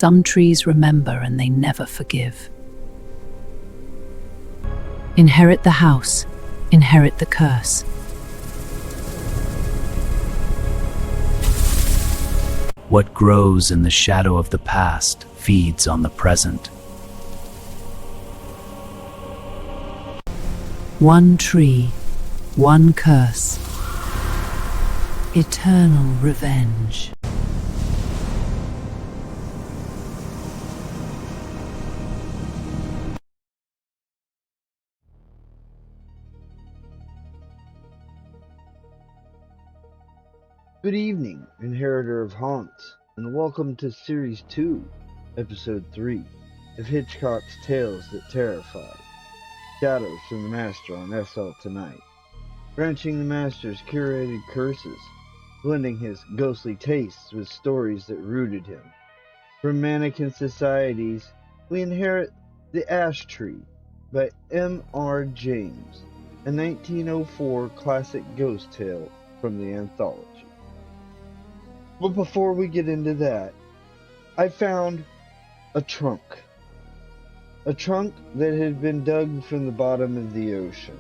Some trees remember and they never forgive. Inherit the house, inherit the curse. What grows in the shadow of the past feeds on the present. One tree, one curse. Eternal revenge. Good evening, Inheritor of Haunts, and welcome to Series 2, Episode 3 of Hitchcock's Tales That Terrify. Shadows from the Master on SL tonight. Branching the Master's curated curses, blending his ghostly tastes with stories that rooted him. From Mannequin Societies, we inherit The Ash Tree by M.R. James, a 1904 classic ghost tale from the anthology. But before we get into that, I found a trunk. A trunk that had been dug from the bottom of the ocean.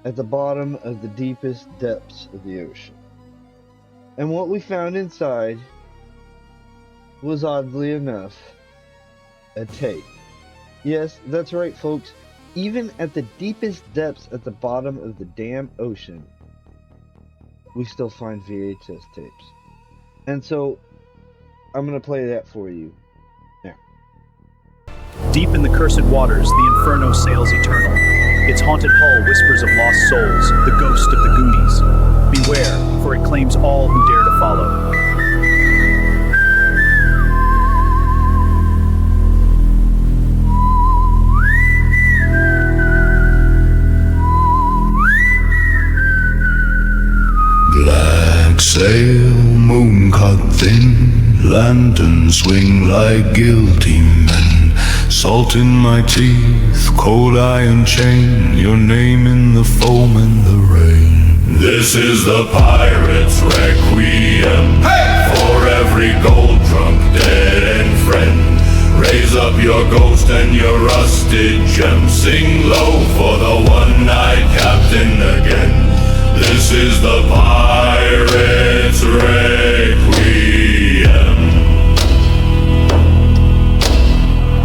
At the bottom of the deepest depths of the ocean. And what we found inside was, oddly enough, a tape. Yes, that's right, folks. Even at the deepest depths at the bottom of the damn ocean, we still find VHS tapes. And so, I'm going to play that for you now. Deep in the cursed waters, the inferno sails eternal. Its haunted hull whispers of lost souls, the ghost of the Goonies. Beware, for it claims all who dare to follow. Black sail, moon cut thin, lanterns swing like guilty men. Salt in my teeth, cold iron chain, your name in the foam and the rain. This is the pirate's requiem, for every gold drunk dead and friend. Raise up your ghost and your rusted gem, sing low for the one-eyed captain again. This is the pirate's requiem.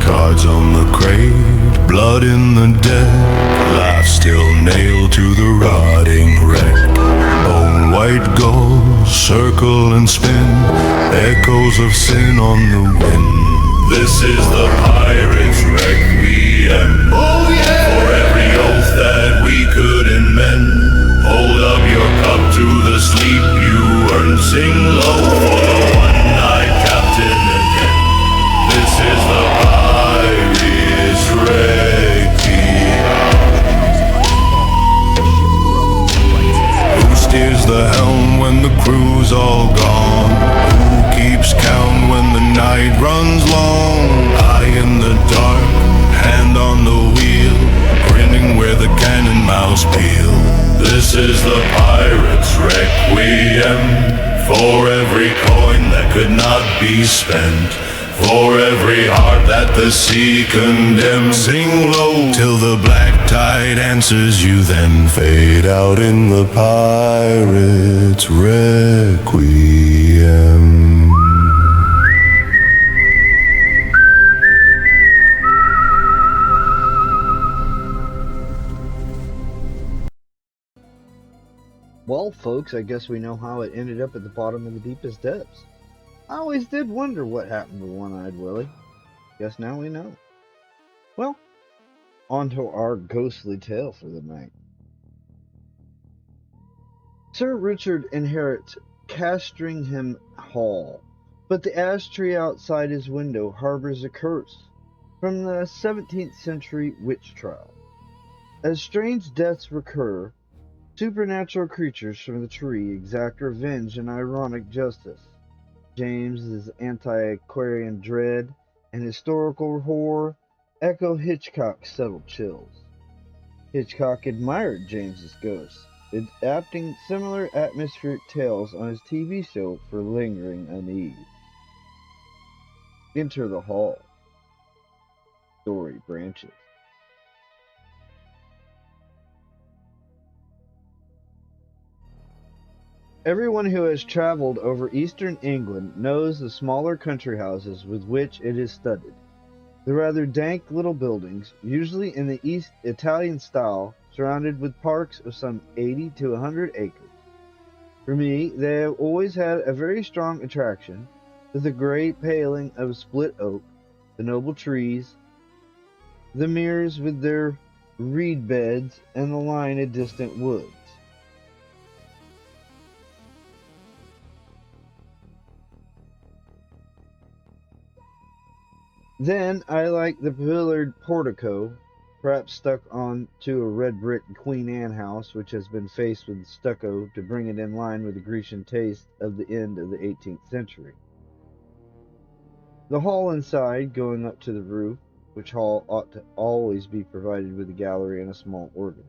Cards on the crate, blood in the deck, laugh still nailed to the rotting wreck. Bone white ghosts circle and spin, echoes of sin on the wind. This is the pirate's requiem. Oh yeah! For every oath that we couldn't mend. Hold up your cup to the sleep you earned. Sing low for the one-eyed captain again. This is the pirate's requiem. Who steers the helm when the crew's all gone? Who keeps count when the night runs long? Eye in the dark, hand on the wheel, grinning where the cannon mouths peel. This is the pirate's requiem, for every coin that could not be spent, for every heart that the sea condemns. Sing low till the black tide answers you, then fade out in the pirate's requiem. Well, folks, I guess we know how it ended up at the bottom of the deepest depths. I always did wonder what happened to One-Eyed Willie. Guess now we know. Well, on to our ghostly tale for the night. Sir Richard inherits Castringham Hall, but the ash tree outside his window harbors a curse from the 17th century witch trial. As strange deaths recur, supernatural creatures from the tree exact revenge and ironic justice. James's anti-Aquarian dread and historical horror echo Hitchcock's subtle chills. Hitchcock admired James's ghosts, adapting similar atmospheric tales on his TV show for lingering unease. Enter the hall. Story branches. Everyone who has traveled over eastern England knows the smaller country houses with which it is studded. The rather dank little buildings, usually in the East Italian style, surrounded with parks of some 80 to 100 acres. For me, they have always had a very strong attraction, with the great paling of split oak, the noble trees, the meres with their reed beds, and the line of distant woods. Then I like the pillared portico, perhaps stuck on to a red brick Queen Anne house which has been faced with stucco to bring it in line with the Grecian taste of the end of the 18th century. The hall inside, going up to the roof, which hall ought to always be provided with a gallery and a small organ.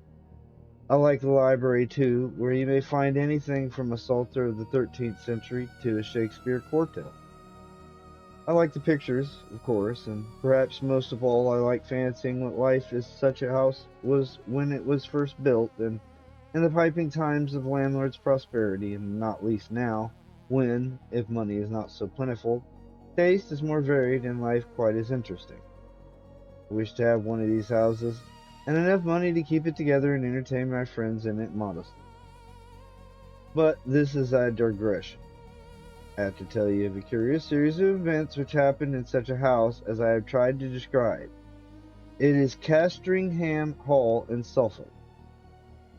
I like the library too, where you may find anything from a Psalter of the 13th century to a Shakespeare quartet. I like the pictures, of course, and perhaps most of all I like fancying what life as such a house was when it was first built, and in the piping times of landlord's prosperity, and not least now, when, if money is not so plentiful, taste is more varied and life quite as interesting. I wish to have one of these houses, and enough money to keep it together and entertain my friends in it modestly. But this is a digression. I have to tell you of a curious series of events which happened in such a house as I have tried to describe. It is Castringham Hall in Suffolk.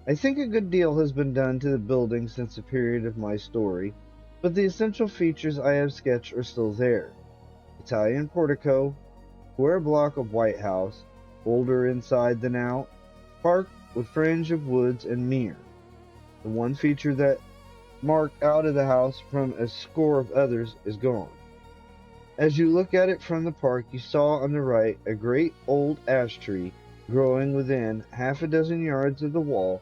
I think a good deal has been done to the building since the period of my story, but the essential features I have sketched are still there. Italian portico, square block of white house, older inside than out, park with fringe of woods and mere. The one feature that marked out of the house from a score of others is gone. As you look at it from the park, you saw on the right a great old ash tree growing within half a dozen yards of the wall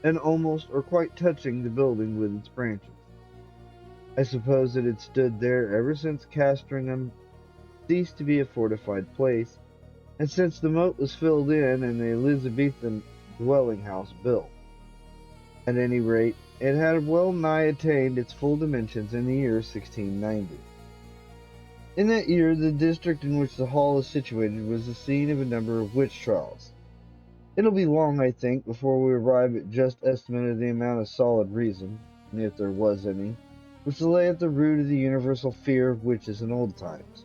and almost or quite touching the building with its branches. I suppose it had stood there ever since Castringham ceased to be a fortified place, and since the moat was filled in and the Elizabethan dwelling house built. At any rate, it had well nigh attained its full dimensions in the year 1690. In that year, the district in which the hall is situated was the scene of a number of witch trials. It'll be long, I think, before we arrive at just estimate of the amount of solid reason, if there was any, which lay at the root of the universal fear of witches in old times.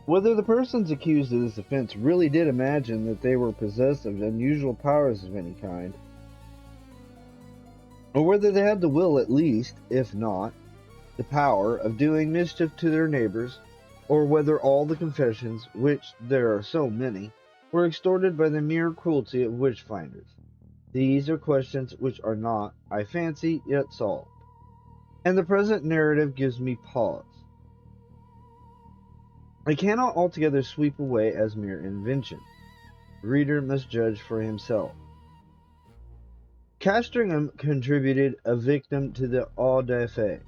Whether the persons accused of this offense really did imagine that they were possessed of unusual powers of any kind, or whether they had the will at least, if not, the power of doing mischief to their neighbors, or whether all the confessions, which there are so many, were extorted by the mere cruelty of witch-finders. These are questions which are not, I fancy, yet solved, and the present narrative gives me pause. I cannot altogether sweep away as mere invention. The reader must judge for himself. Castringham contributed a victim to the Au-de-Fe.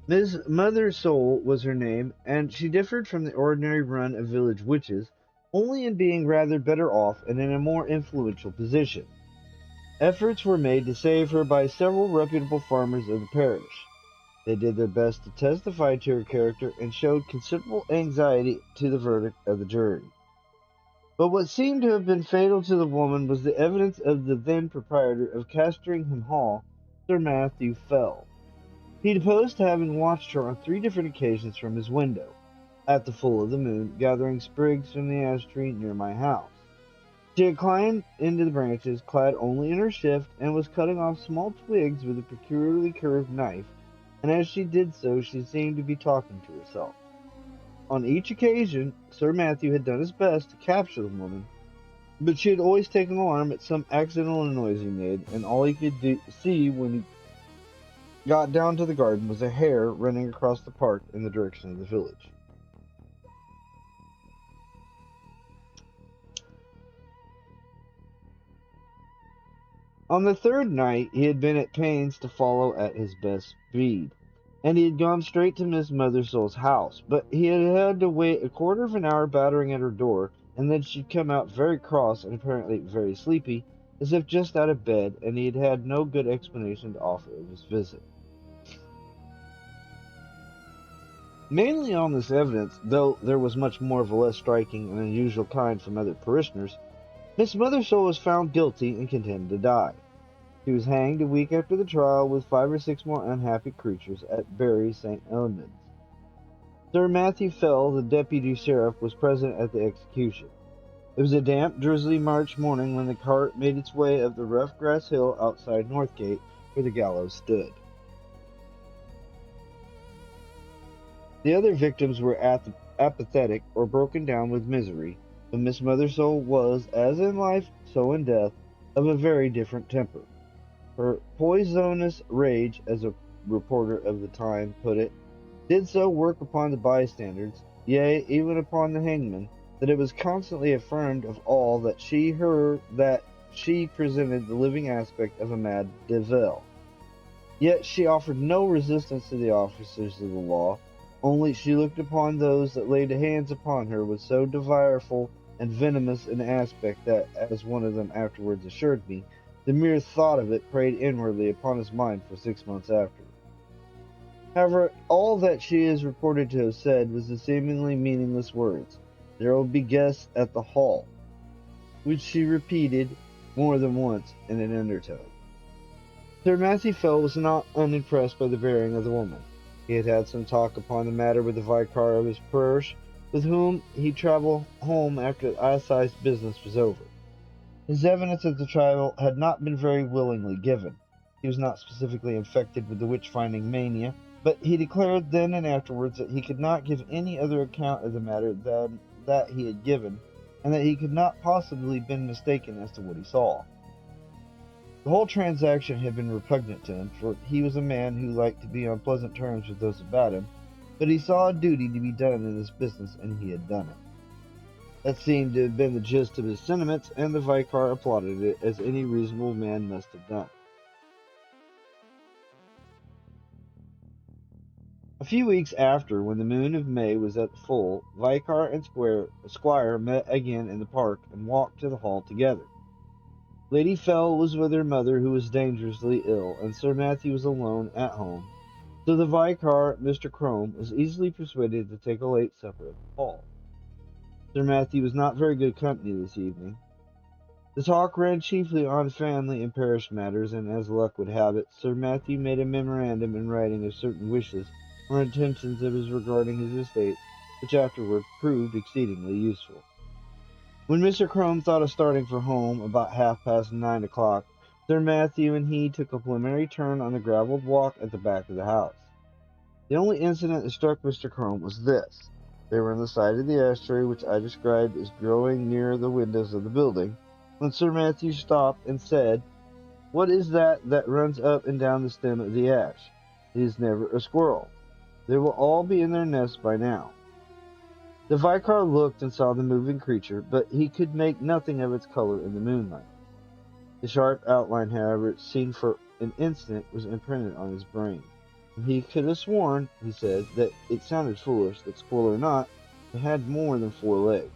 Miss Mother Soul was her name, and she differed from the ordinary run of village witches only in being rather better off and in a more influential position. Efforts were made to save her by several reputable farmers of the parish. They did their best to testify to her character and showed considerable anxiety to the verdict of the jury. But what seemed to have been fatal to the woman was the evidence of the then proprietor of Castringham Hall, Sir Matthew Fell. He deposed to having watched her on 3 different occasions from his window, at the full of the moon, gathering sprigs from the ash tree near my house. She had climbed into the branches, clad only in her shift, and was cutting off small twigs with a peculiarly curved knife, and as she did so, she seemed to be talking to herself. On each occasion, Sir Matthew had done his best to capture the woman, but she had always taken alarm at some accidental noise he made, and all he could see when he got down to the garden was a hare running across the park in the direction of the village. On the third night, he had been at pains to follow at his best speed, and he had gone straight to Miss Mothersole's house, but he had had to wait a quarter of an hour battering at her door, and then she'd come out very cross and apparently very sleepy, as if just out of bed, and he had had no good explanation to offer of his visit. Mainly on this evidence, though there was much more of a less striking and unusual kind from other parishioners, Miss Mothersole was found guilty and condemned to die. She was hanged a week after the trial with 5 or 6 more unhappy creatures at Bury St. Edmunds. Sir Matthew Fell, the deputy sheriff, was present at the execution. It was a damp, drizzly March morning when the cart made its way up the rough grass hill outside Northgate, where the gallows stood. The other victims were apathetic or broken down with misery, but Miss Mothersole was, as in life, so in death, of a very different temper. Her poisonous rage, as a reporter of the time put it, did so work upon the bystanders, yea, even upon the hangman, that it was constantly affirmed of all that she presented the living aspect of a mad devil. Yet she offered no resistance to the officers of the law, only she looked upon those that laid hands upon her with so direful and venomous an aspect that, as one of them afterwards assured me, the mere thought of it preyed inwardly upon his mind for 6 months after. However, all that she is reported to have said was the seemingly meaningless words, "There will be guests at the hall," which she repeated more than once in an undertone. Sir Matthew Fell was not unimpressed by the bearing of the woman. He had had some talk upon the matter with the vicar of his parish, with whom he travelled home after the assize business was over. His evidence at the trial had not been very willingly given. He was not specifically infected with the witch-finding mania, but he declared then and afterwards that he could not give any other account of the matter than that he had given, and that he could not possibly have been mistaken as to what he saw. The whole transaction had been repugnant to him, for he was a man who liked to be on pleasant terms with those about him, but he saw a duty to be done in this business, and he had done it. That seemed to have been the gist of his sentiments, and the vicar applauded it, as any reasonable man must have done. A few weeks after, when the moon of May was at the full, vicar and squire met again in the park, and walked to the hall together. Lady Fell was with her mother, who was dangerously ill, and Sir Matthew was alone at home, so the vicar, Mr. Crome, was easily persuaded to take a late supper at the hall. Sir Matthew was not very good company this evening. The talk ran chiefly on family and parish matters, and as luck would have it, Sir Matthew made a memorandum in writing of certain wishes or intentions of his regarding his estates, which afterward proved exceedingly useful. When Mr. Crome thought of starting for home about 9:30 o'clock, Sir Matthew and he took a preliminary turn on the gravelled walk at the back of the house. The only incident that struck Mr. Crome was this. They were on the side of the ashtray which I described as growing near the windows of the building, when Sir Matthew stopped and said, "What is that runs up and down the stem of the ash? It is never a squirrel. They will all be in their nests by now." The vicar looked and saw the moving creature, but he could make nothing of its color in the moonlight. The sharp outline, however, seen for an instant, was imprinted on his brain. And he could have sworn, he said, that it sounded foolish, that squirrel or not, it had more than 4 legs.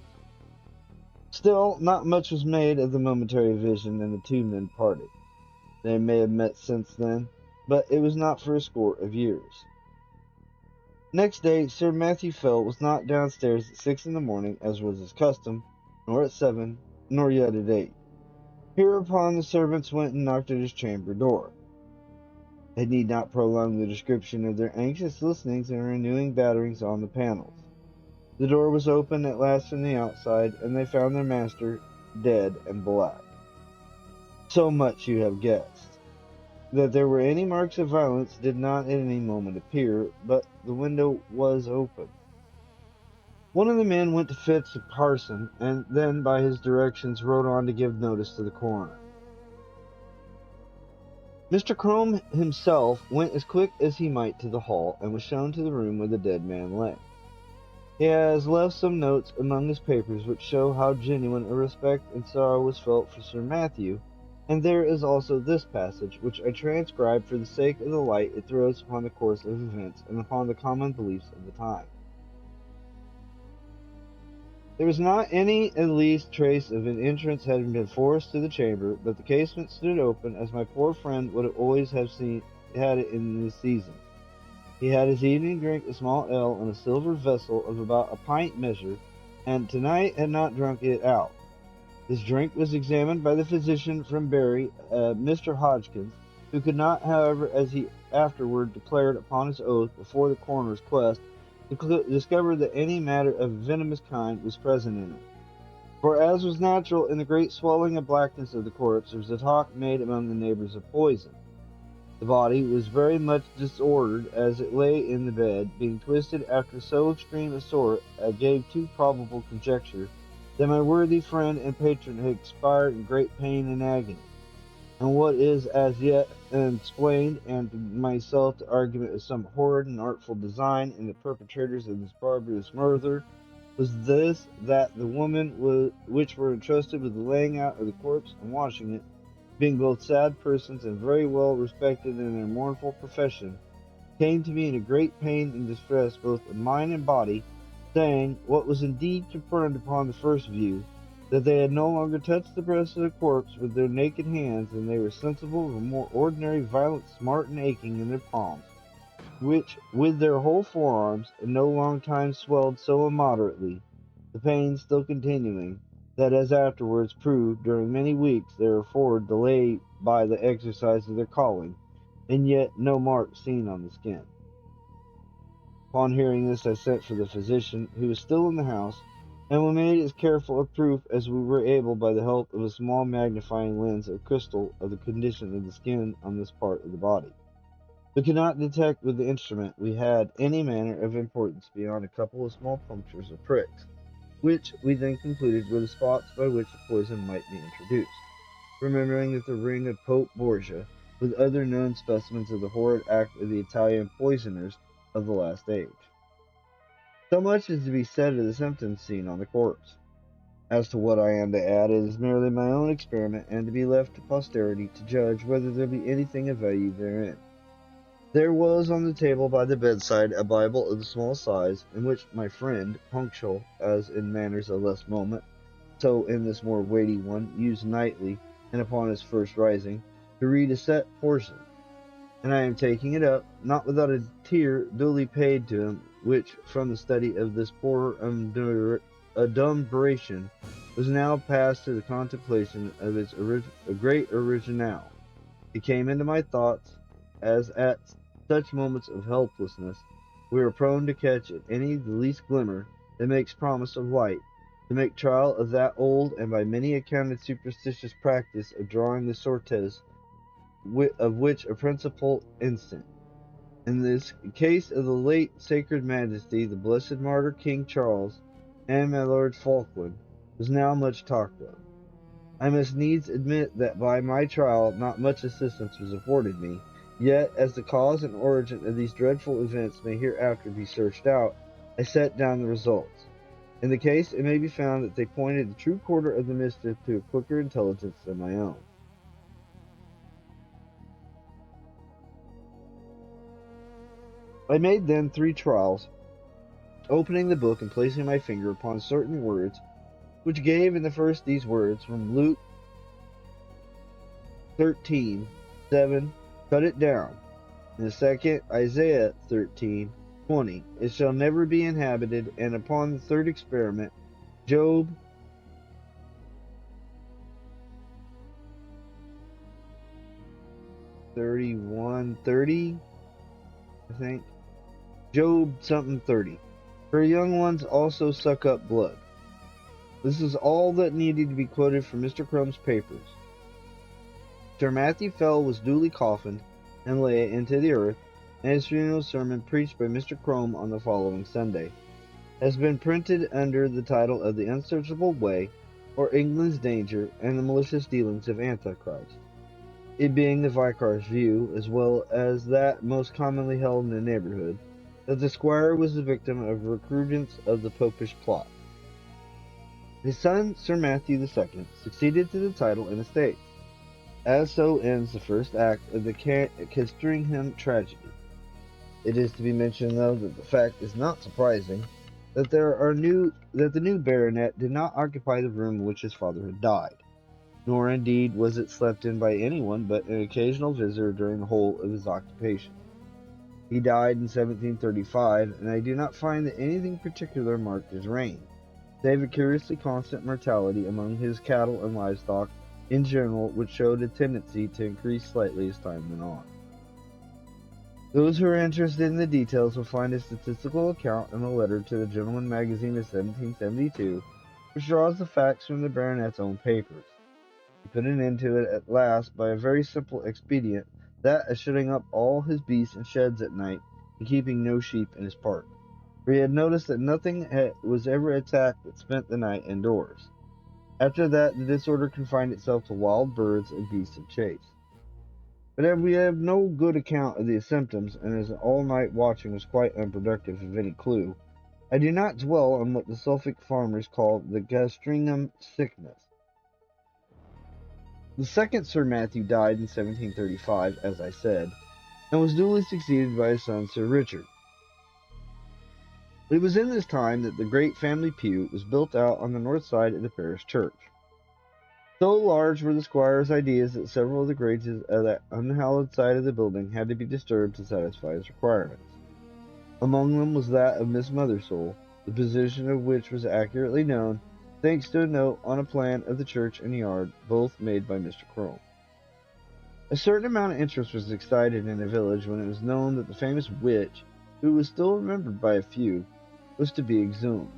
Still, not much was made of the momentary vision, and the 2 men parted. They may have met since then, but it was not for a score of years. Next day, Sir Matthew Fell was not downstairs at 6 in the morning, as was his custom, nor at 7, nor yet at 8. Hereupon the servants went and knocked at his chamber door. I need not prolong the description of their anxious listenings and renewing batterings on the panels. The door was opened at last from the outside, and they found their master dead and black. So much you have guessed. That there were any marks of violence did not at any moment appear, but the window was open. One of the men went to fetch the parson, and then by his directions rode on to give notice to the coroner. Mr. Crome himself went as quick as he might to the hall, and was shown to the room where the dead man lay. He has left some notes among his papers which show how genuine a respect and sorrow was felt for Sir Matthew, And there is also this passage, which I transcribe for the sake of the light it throws upon the course of events and upon the common beliefs of the time. There was not any at least trace of an entrance having been forced to the chamber, but the casement stood open, as my poor friend would always have had it in this season. He had his evening drink, a small ale, in a silver vessel of about a pint measure, and tonight had not drunk it out. This drink was examined by the physician from Bury, Mr. Hodgkins, who could not, however, as he afterward declared upon his oath before the coroner's quest, discover that any matter of venomous kind was present in it. For, as was natural in the great swelling and blackness of the corpse, there was a talk made among the neighbors of poison. The body was very much disordered as it lay in the bed, being twisted after so extreme a sort, gave too probable conjecture that my worthy friend and patron had expired in great pain and agony. And what is as yet unexplained, and to myself the argument of some horrid and artful design in the perpetrators of this barbarous murder, was this, that the women which were entrusted with the laying out of the corpse and washing it, being both sad persons and very well respected in their mournful profession, came to me in a great pain and distress both of mind and body, saying, what was indeed confirmed upon the first view, that they had no longer touched the breast of the corpse with their naked hands, and they were sensible of a more ordinary violent smart and aching in their palms, which with their whole forearms in no long time swelled so immoderately, the pain still continuing, that as afterwards proved during many weeks they were afforded delay by the exercise of their calling, and yet no mark seen on the skin. Upon hearing this, I sent for the physician, who was still in the house, and we made as careful a proof as we were able by the help of a small magnifying lens of crystal of the condition of the skin on this part of the body. We could not detect with the instrument we had any manner of importance beyond a couple of small punctures or pricks, which we then concluded were the spots by which the poison might be introduced, remembering that the ring of Pope Borgia, with other known specimens of the horrid act of the Italian poisoners of the last age. So much is to be said of the symptoms seen on the corpse. As to what I am to add, it is merely my own experiment, and to be left to posterity to judge whether there be anything of value therein. There was on the table by the bedside a Bible of the small size, in which my friend, punctual as in matters of less moment, so in this more weighty one, used nightly, and upon his first rising, to read a set portion. And I am taking it up, not without a tear duly paid to him, which, from the study of this poor adumbration, was now passed to the contemplation of its great original. It came into my thoughts, as at such moments of helplessness we are prone to catch at any the least glimmer that makes promise of light, to make trial of that old and by many accounted superstitious practice of drawing the sortes, of which a principal instant. In this case of the late sacred majesty, the blessed martyr King Charles, and my Lord Falkland, was now much talked of. I must needs admit that by my trial not much assistance was afforded me, yet as the cause and origin of these dreadful events may hereafter be searched out, I set down the results. In the case it may be found that they pointed the true quarter of the mischief to a quicker intelligence than my own. I made then 3 trials, opening the book and placing my finger upon certain words, which gave in the first these words from Luke 13:7, cut it down. In the second, Isaiah 13:20, it shall never be inhabited. And upon the third experiment, Job 31:30, I think. Job something 30. Her young ones also suck up blood. This is all that needed to be quoted from Mr. Crumb's papers. Sir Matthew Fell was duly coffined and lay into the earth, and his funeral sermon, preached by Mr. Crumb on the following Sunday, has been printed under the title of The Unsearchable Way, or England's Danger, and the Malicious Dealings of Antichrist, it being the Vicar's view, as well as that most commonly held in the neighbourhood, that the squire was the victim of recrudescence of the popish plot. His son, Sir Matthew II, succeeded to the title and estates. As so ends the first act of the Castringham tragedy. It is to be mentioned, though, that the fact is not surprising that the new baronet did not occupy the room in which his father had died, nor indeed was it slept in by anyone but an occasional visitor during the whole of his occupation. He died in 1735, and I do not find that anything particular marked his reign, save a curiously constant mortality among his cattle and livestock in general, which showed a tendency to increase slightly as time went on. Those who are interested in the details will find a statistical account in a letter to the Gentleman magazine of 1772, which draws the facts from the baronet's own papers. He put an end to it at last by a very simple expedient, that of shutting up all his beasts in sheds at night and keeping no sheep in his park, for he had noticed that nothing was ever attacked that spent the night indoors. After that, the disorder confined itself to wild birds and beasts of chase. But as we have no good account of the symptoms, and as all-night watching was quite unproductive of any clue, I do not dwell on what the Suffolk farmers call the Castringham sickness. The second Sir Matthew died in 1735, as I said, and was duly succeeded by his son Sir Richard. It was in this time that the great family pew was built out on the north side of the parish church. So large were the squire's ideas that several of the grates of that unhallowed side of the building had to be disturbed to satisfy his requirements. Among them was that of Miss Mothersole, the position of which was accurately known, thanks to a note on a plan of the church and yard, both made by Mr. Crome. A certain amount of interest was excited in the village when it was known that the famous witch, who was still remembered by a few, was to be exhumed.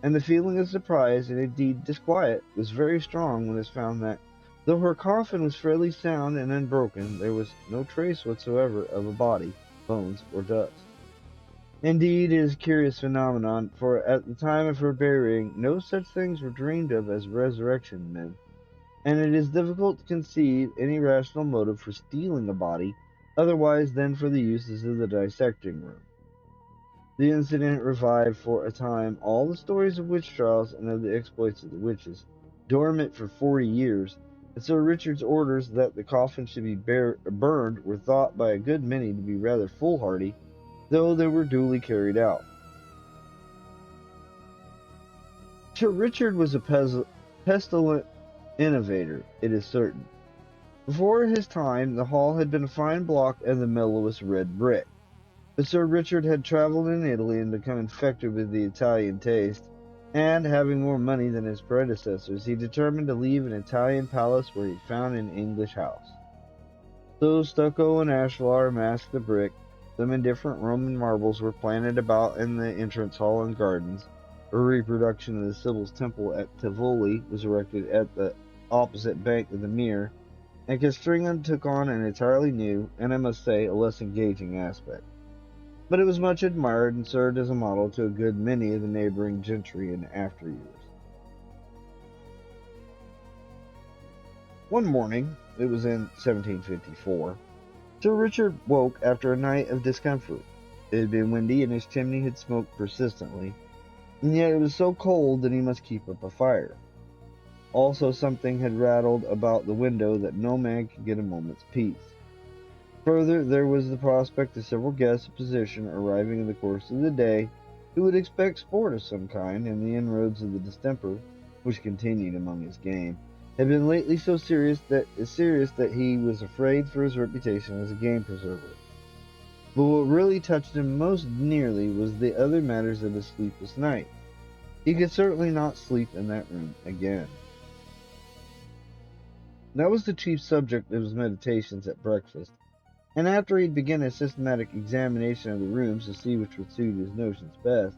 And the feeling of surprise, and indeed disquiet, was very strong when it was found that, though her coffin was fairly sound and unbroken, there was no trace whatsoever of a body, bones, or dust. Indeed, it is a curious phenomenon, for at the time of her burying, no such things were dreamed of as resurrection men, and it is difficult to conceive any rational motive for stealing a body, otherwise than for the uses of the dissecting room. The incident revived for a time all the stories of witch trials and of the exploits of the witches, dormant for 40 years, and Sir Richard's orders that the coffin should be burned were thought by a good many to be rather foolhardy, though they were duly carried out. Sir Richard was a pestilent innovator, it is certain. Before his time, the hall had been a fine block of the mellowest red brick. But Sir Richard had travelled in Italy and become infected with the Italian taste, and, having more money than his predecessors, he determined to leave an Italian palace where he found an English house. So stucco and ashlar masked the brick, some indifferent Roman marbles were planted about in the entrance hall and gardens, a reproduction of the Sibyl's temple at Tivoli was erected at the opposite bank of the Mere, and Castringham took on an entirely new, and I must say, a less engaging aspect. But it was much admired and served as a model to a good many of the neighboring gentry in after years. One morning, it was in 1754, Sir Richard woke after a night of discomfort. It had been windy and his chimney had smoked persistently, and yet it was so cold that he must keep up a fire. Also, something had rattled about the window that no man could get a moment's peace. Further, there was the prospect of several guests of position arriving in the course of the day who would expect sport of some kind, and the inroads of the distemper, which continued among his game, had been lately so serious that he was afraid for his reputation as a game preserver. But what really touched him most nearly was the other matters of his sleepless night. He could certainly not sleep in that room again. That was the chief subject of his meditations at breakfast, and after he had begun a systematic examination of the rooms to see which would suit his notions best,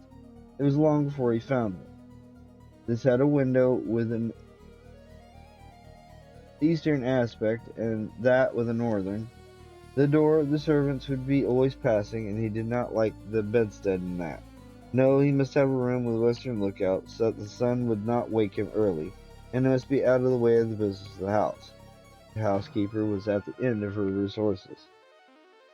it was long before he found one. This had a window with an eastern aspect, and that with a northern. The door of the servants would be always passing, and he did not like the bedstead in that. No, he must have a room with a western lookout, so that the sun would not wake him early, and it must be out of the way of the business of the house. The housekeeper was at the end of her resources.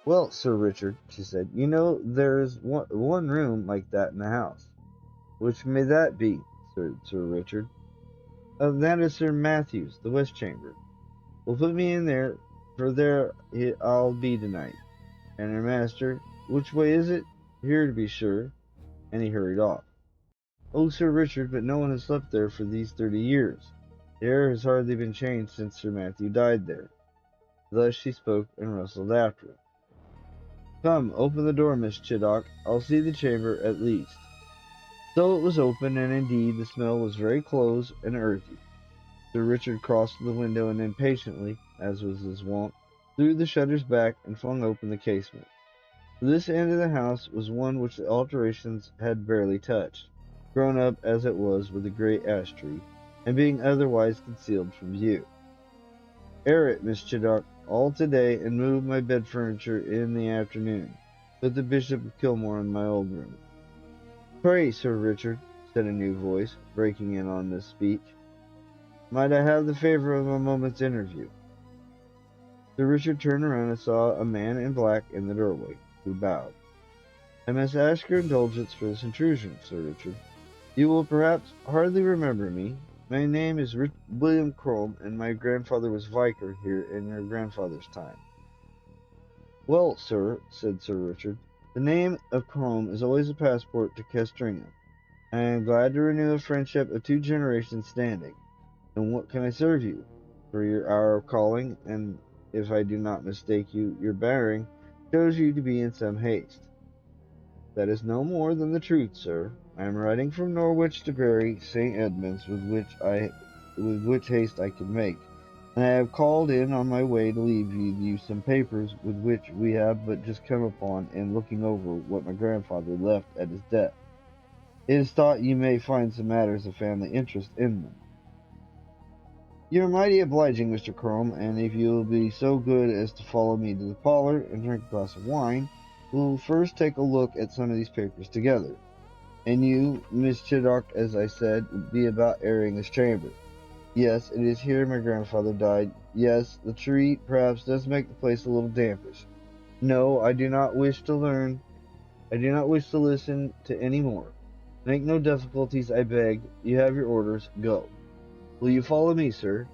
"Well, Sir Richard," she said, "you know there is one room like that in the house." "Which may that be, Sir Richard?" "That is Sir Matthew's, the west chamber." Well, put me in there, for there I'll be tonight. And her master, which way is it? Here to be sure. And he hurried off. Oh, Sir Richard, but no one has slept there for these 30 years. The air has hardly been changed since Sir Matthew died there. Thus she spoke and rustled after him. Come, open the door, Miss Chiddock. I'll see the chamber at least. So it was open, and indeed the smell was very close and earthy. Sir Richard crossed to the window and impatiently, as was his wont, threw the shutters back and flung open the casement. This end of the house was one which the alterations had barely touched, grown up as it was with a great ash tree, and being otherwise concealed from view. Air it, Miss Chiddock, all today, and move my bed furniture in the afternoon. Put the Bishop of Kilmore in my old room. Pray, Sir Richard, said a new voice, breaking in on this speech, might I have the favor of a moment's interview? Sir Richard turned around and saw a man in black in the doorway, who bowed. I must ask your indulgence for this intrusion, Sir Richard. You will perhaps hardly remember me. My name is William Crome, and my grandfather was vicar here in your grandfather's time. Well, sir, said Sir Richard, the name of Crome is always a passport to Castringham. I am glad to renew a friendship of 2 generations standing. And what can I serve you? For your hour of calling, and if I do not mistake you, your bearing shows you to be in some haste. That is no more than the truth, sir. I am riding from Norwich to Bury St. Edmunds with which haste I can make, and I have called in on my way to leave you some papers with which we have but just come upon in looking over what my grandfather left at his death. It is thought you may find some matters of family interest in them. You are mighty obliging, Mr. Crome, and if you will be so good as to follow me to the parlor and drink a glass of wine, we'll first take a look at some of these papers together. And you, Miss Chiddock, as I said, would be about airing this chamber. Yes, it is here my grandfather died. Yes, the tree perhaps does make the place a little dampish. No, I do not wish to listen to any more. Make no difficulties, I beg. You have your orders. Go. Will you follow me, sir?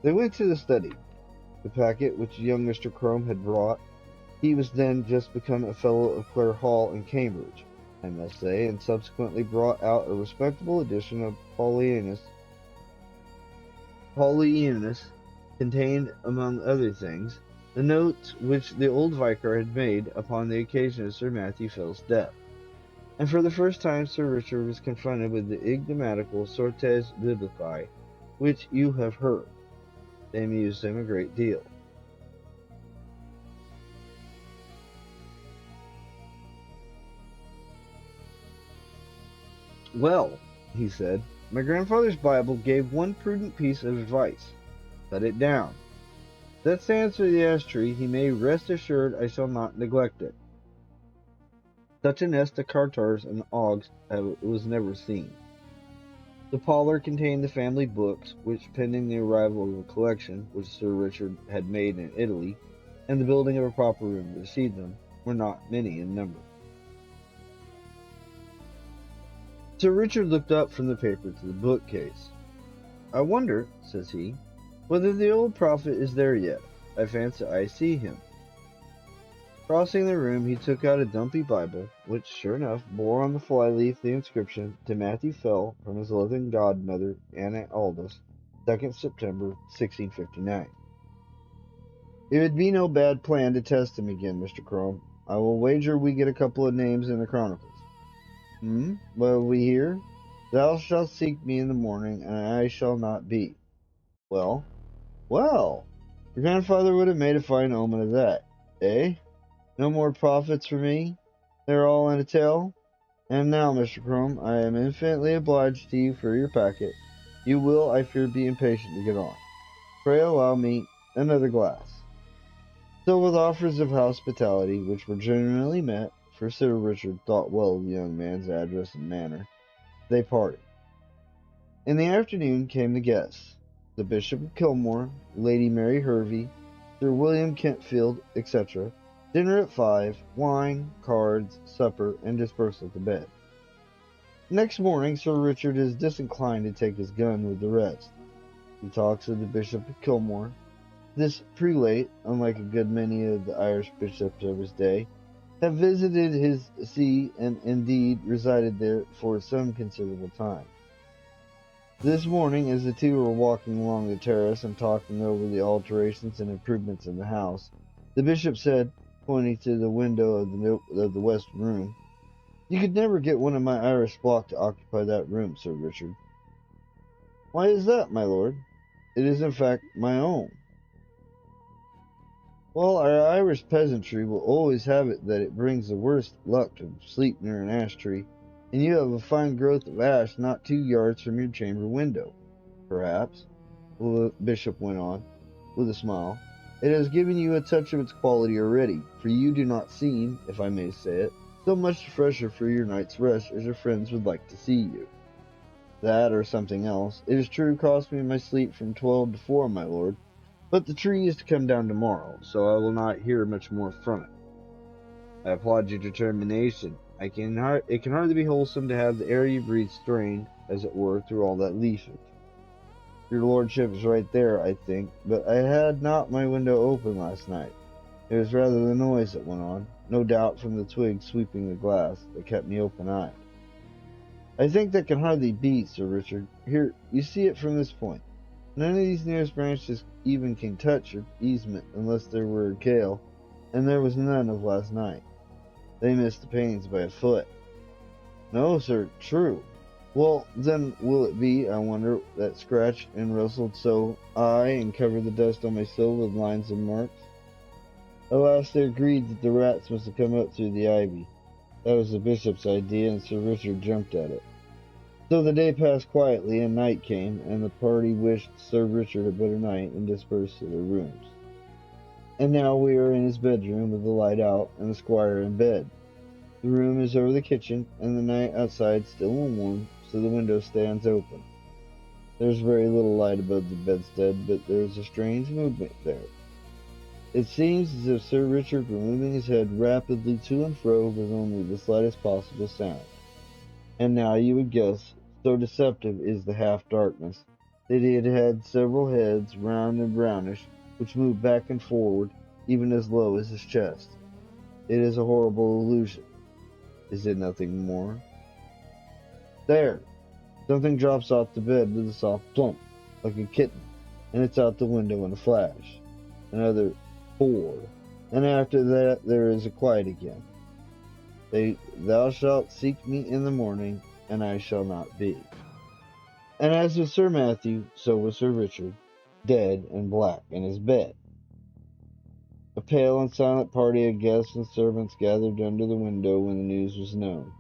They went to the study. The packet which young Mr. Crome had brought, he was then just become a fellow of Clare Hall in Cambridge, I must say, and subsequently brought out a respectable edition of Paulinus, contained, among other things, the notes which the old vicar had made upon the occasion of Sir Matthew Fell's death. And for the first time Sir Richard was confronted with the enigmatical sortes biblicae, which you have heard. They amused him a great deal. Well, he said, my grandfather's Bible gave one prudent piece of advice. Let it down. That stands for the ash tree. He may rest assured I shall not neglect it. Such a nest of cartars and ogs was never seen. The parlor contained the family books, which, pending the arrival of a collection which Sir Richard had made in Italy, and the building of a proper room to receive them, were not many in number. Sir Richard looked up from the paper to the bookcase. I wonder, says he, whether the old prophet is there yet. I fancy I see him. Crossing the room, he took out a dumpy Bible, which, sure enough, bore on the flyleaf the inscription, to Matthew Fell, from his loving godmother, Anna Aldous, 2nd September, 1659. It would be no bad plan to test him again, Mr. Crome. I will wager we get a couple of names in the Chronicles. What have we here? Thou shalt seek me in the morning, and I shall not be. Well, your grandfather would have made a fine omen of that, eh? No more profits for me? They're all in a tale? And now, Mr. Crome, I am infinitely obliged to you for your packet. You will, I fear, be impatient to get on. Pray allow me another glass. So with offers of hospitality, which were generally met, for Sir Richard thought well of the young man's address and manner, they parted. In the afternoon came the guests, the Bishop of Kilmore, Lady Mary Hervey, Sir William Kentfield, etc., dinner at 5, wine, cards, supper, and dispersal to bed. Next morning, Sir Richard is disinclined to take his gun with the rest. He talks of the Bishop of Kilmore. This prelate, unlike a good many of the Irish bishops of his day, had visited his see and indeed resided there for some considerable time. This morning, as the two were walking along the terrace and talking over the alterations and improvements in the house, the bishop said, pointing to the window of the west room, "You could never get one of my Irish bloc to occupy that room, Sir Richard." "Why is that, my lord?" "It is in fact my own." "Well, our Irish peasantry will always have it that it brings the worst luck to sleep near an ash tree, and you have a fine growth of ash not 2 yards from your chamber window. Perhaps," the bishop went on, with a smile, "it has given you a touch of its quality already, for you do not seem, if I may say it, so much the fresher for your night's rest as your friends would like to see you. That, or something else, it is true, cost me my sleep from 12 to 4, my lord, but the tree is to come down tomorrow, so I will not hear much more from it." "I applaud your determination. It can hardly be wholesome to have the air you breathe strained, as it were, through all that leafage. Your lordship is right there, I think, but I had not my window open last night. It was rather the noise that went on, no doubt from the twigs sweeping the glass, that kept me open-eyed." "I think that can hardly be, Sir Richard. Here, you see it from this point. None of these nearest branches even can touch your easement unless there were a gale, and there was none of last night. They missed the panes by a foot." "No, sir, true. Well, then, will it be, I wonder, that scratched and rustled so high and covered the dust on my sill with lines and marks?" At last they agreed that the rats must have come up through the ivy. That was the bishop's idea, and Sir Richard jumped at it. So the day passed quietly, and night came, and the party wished Sir Richard a better night and dispersed to their rooms. And now we are in his bedroom with the light out and the squire in bed. The room is over the kitchen, and the night outside still and warm, so the window stands open. There's very little light above the bedstead, but there is a strange movement there. It seems as if Sir Richard were moving his head rapidly to and fro with only the slightest possible sound. And now you would guess, so deceptive is the half-darkness, that he had several heads, round and brownish, which moved back and forward, even as low as his chest. It is a horrible illusion. Is it nothing more? There! Something drops off the bed with a soft plump, like a kitten, and it's out the window in a flash. Another 4, and after that there is a quiet again. Thou shalt seek me in the morning, and I shall not be. And as with Sir Matthew, so was Sir Richard, dead and black in his bed. A pale and silent party of guests and servants gathered under the window when the news was known.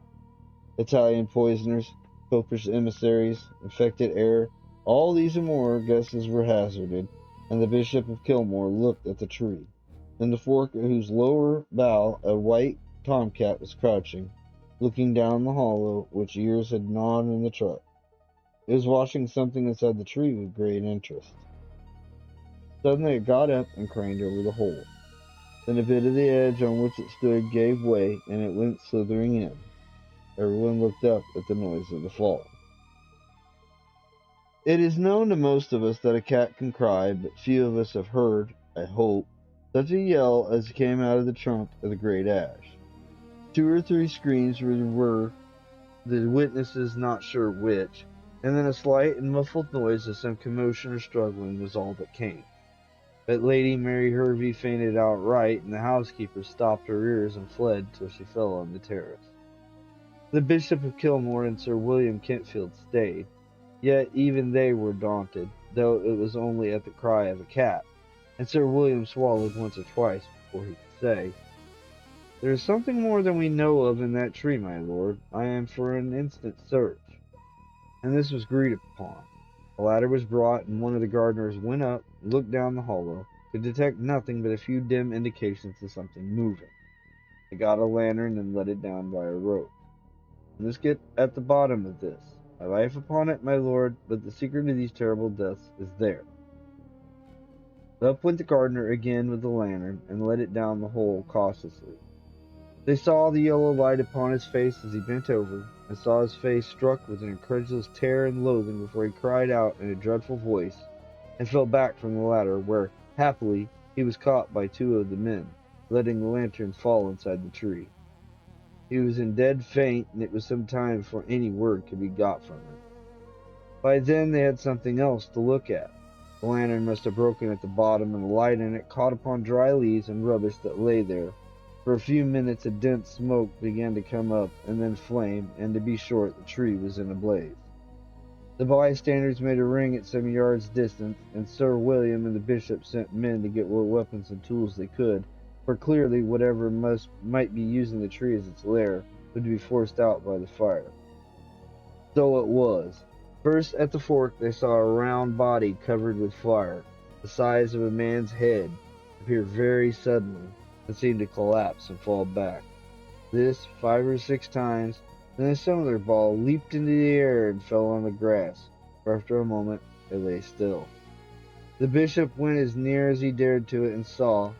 Italian poisoners, popish emissaries, infected air, all these and more guesses were hazarded, and the Bishop of Kilmore looked at the tree, in the fork of whose lower bough a white tomcat was crouching, looking down the hollow which years had gnawed in the trunk. It was watching something inside the tree with great interest. Suddenly it got up and craned over the hole. Then a bit of the edge on which it stood gave way, and it went slithering in. Everyone looked up at the noise of the fall. It is known to most of us that a cat can cry, but few of us have heard, I hope, such a yell as came out of the trunk of the great ash. 2 or 3 screams were the witnesses not sure which, and then a slight and muffled noise of some commotion or struggling was all that came. But Lady Mary Hervey fainted outright, and the housekeeper stopped her ears and fled till she fell on the terrace. The Bishop of Kilmore and Sir William Kentfield stayed, yet even they were daunted, though it was only at the cry of a cat, and Sir William swallowed once or twice before he could say, "There is something more than we know of in that tree, my lord. I am for an instant search." And this was agreed upon. A ladder was brought, and one of the gardeners went up and looked down the hollow, could detect nothing but a few dim indications of something moving. They got a lantern and let it down by a rope. Let's get at the bottom of this. My life upon it, my lord, but the secret of these terrible deaths is there. Up went the gardener again with the lantern, and let it down the hole cautiously. They saw the yellow light upon his face as he bent over, and saw his face struck with an incredulous terror and loathing before he cried out in a dreadful voice, and fell back from the ladder, where, happily, he was caught by two of the men, letting the lantern fall inside the tree. He was in dead faint, and it was some time before any word could be got from him. By then they had something else to look at. The lantern must have broken at the bottom, and the light in it caught upon dry leaves and rubbish that lay there. For a few minutes a dense smoke began to come up, and then flame, and to be short, the tree was in a blaze. The bystanders made a ring at some yards' distance, and Sir William and the bishop sent men to get what weapons and tools they could, for clearly whatever might be using the tree as its lair would be forced out by the fire. So it was. First at the fork they saw a round body covered with fire, the size of a man's head, appear very suddenly, and seemed to collapse and fall back. This 5 or 6 times, then a similar ball leaped into the air and fell on the grass, for after a moment it lay still. The bishop went as near as he dared to it and saw,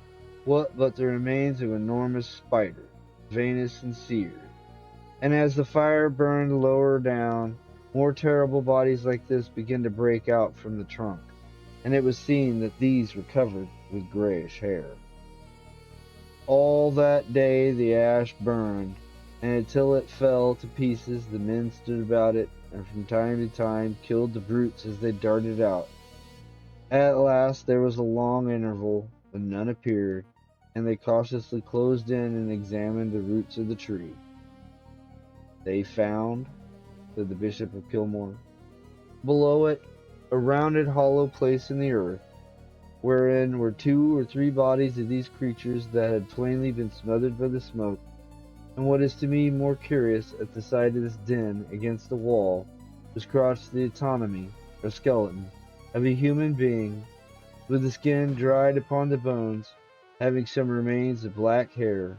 what but the remains of an enormous spider, veinous and seared. And as the fire burned lower down, more terrible bodies like this began to break out from the trunk, and it was seen that these were covered with grayish hair. All that day the ash burned, and until it fell to pieces the men stood about it, and from time to time killed the brutes as they darted out. At last there was a long interval, when none appeared, and they cautiously closed in and examined the roots of the tree. They found, said the Bishop of Kilmore, below it a rounded hollow place in the earth, wherein were 2 or 3 bodies of these creatures that had plainly been smothered by the smoke, and what is to me more curious, at the side of this den, against the wall, was crouched the autonomy, or skeleton, of a human being, with the skin dried upon the bones, having some remains of black hair,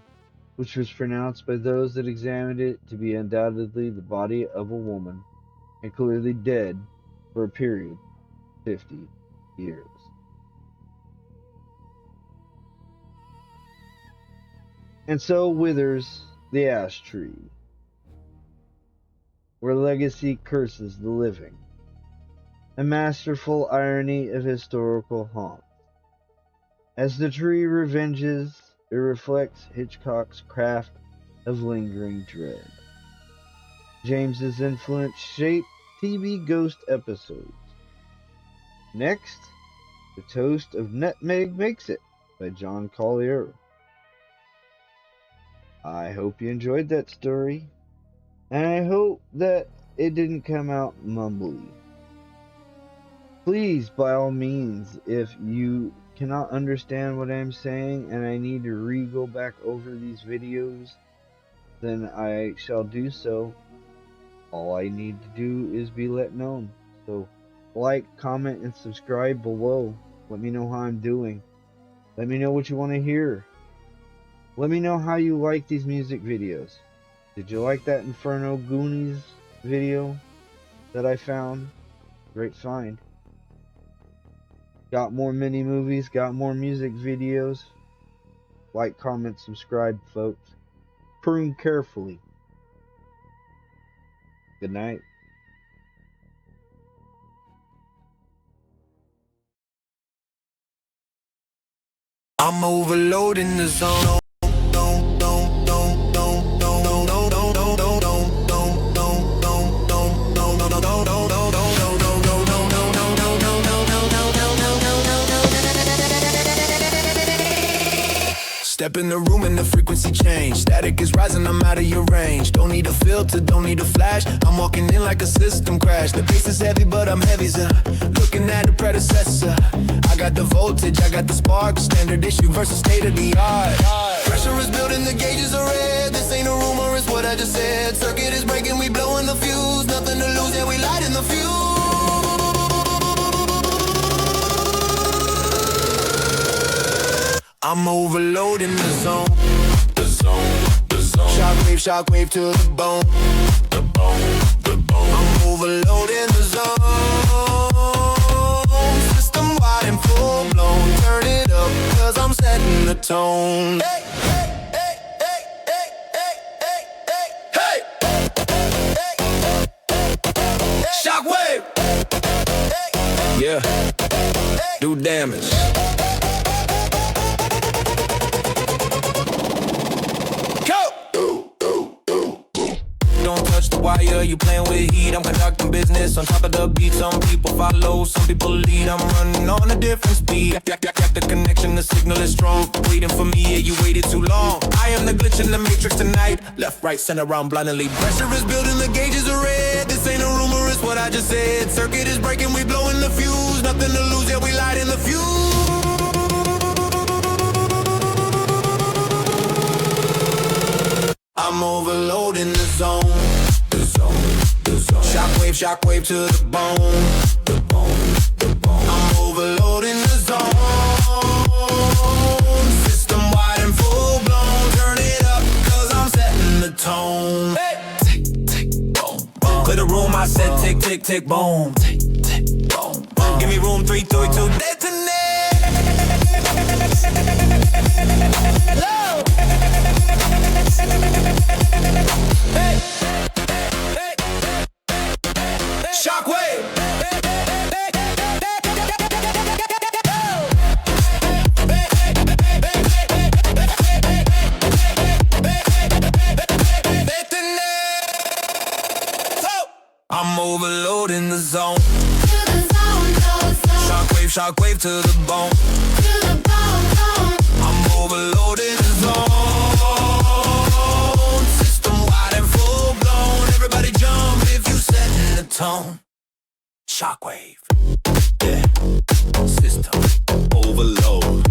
which was pronounced by those that examined it to be undoubtedly the body of a woman, and clearly dead for a period of 50 years. And so withers the ash tree, where legacy curses the living. A masterful irony of historical haunt. As the tree revenges, it reflects Hitchcock's craft of lingering dread. James's influence shaped TV Ghost episodes. Next, The Toast of Nutmeg Makes It by John Collier. I hope you enjoyed that story, and I hope that it didn't come out mumbly. Please, by all means, if you cannot understand what I'm saying and I need to go back over these videos, then I shall do so. All I need to do is be let known. So like, comment, and subscribe below. Let me know how I'm doing. Let me know what you want to hear. Let me know how you like these music videos. Did you like that Inferno Goonies video that I found? Great find. Got more mini movies, got more music videos. Like, comment, subscribe, folks. Prune carefully. Good night. I'm overloading the zone. Step in the room and the frequency change. Static is rising, I'm out of your range. Don't need a filter, don't need a flash. I'm walking in like a system crash. The pace is heavy, but I'm heavy, so looking at the predecessor. I got the voltage, I got the spark. Standard issue versus state of the art. Pressure is building, the gauges are red. This ain't a rumor, it's what I just said. Circuit is breaking, we blowing the fuse. Nothing to lose, yeah, we lighting the fuse. I'm overloading the zone. The zone. Shockwave, shockwave to the bone. The bone. I'm overloading the zone. System wide and full blown. Turn it up, cause I'm setting the tone. Hey, hey, hey, hey, hey, hey, hey, hey, hey. Shockwave. Yeah. do damage. Don't touch the wire, you playing with heat. I'm conducting business on top of the beat. Some people follow, some people lead. I'm running on a different speed. Got the connection, the signal is strong. Waiting for me, yeah, you waited too long. I am the glitch in the matrix tonight. Left, right, center, around blindly. Pressure is building, the gauges are red. This ain't a rumor, it's what I just said. Circuit is breaking, we blowing the fuse. Nothing to lose, yeah, we light in the fuse. I'm overloading the zone. Shockwave, shockwave to the bone. I'm overloading the zone. System wide and full blown. Turn it up, cause I'm setting the tone. Hey. Tick, tick, boom, boom. Clear the room, I said tick, tick, tick, boom. Tick, tick, boom, boom. Give me room 3, 2, 2, detonate. Low. Hey. Hey. Shockwave. I'm overloading the zone. Shockwave, shockwave to the bone. I'm overloading the zone. System wide and full blown. Everybody jump if you setting the tone. Shockwave. Yeah. System overload.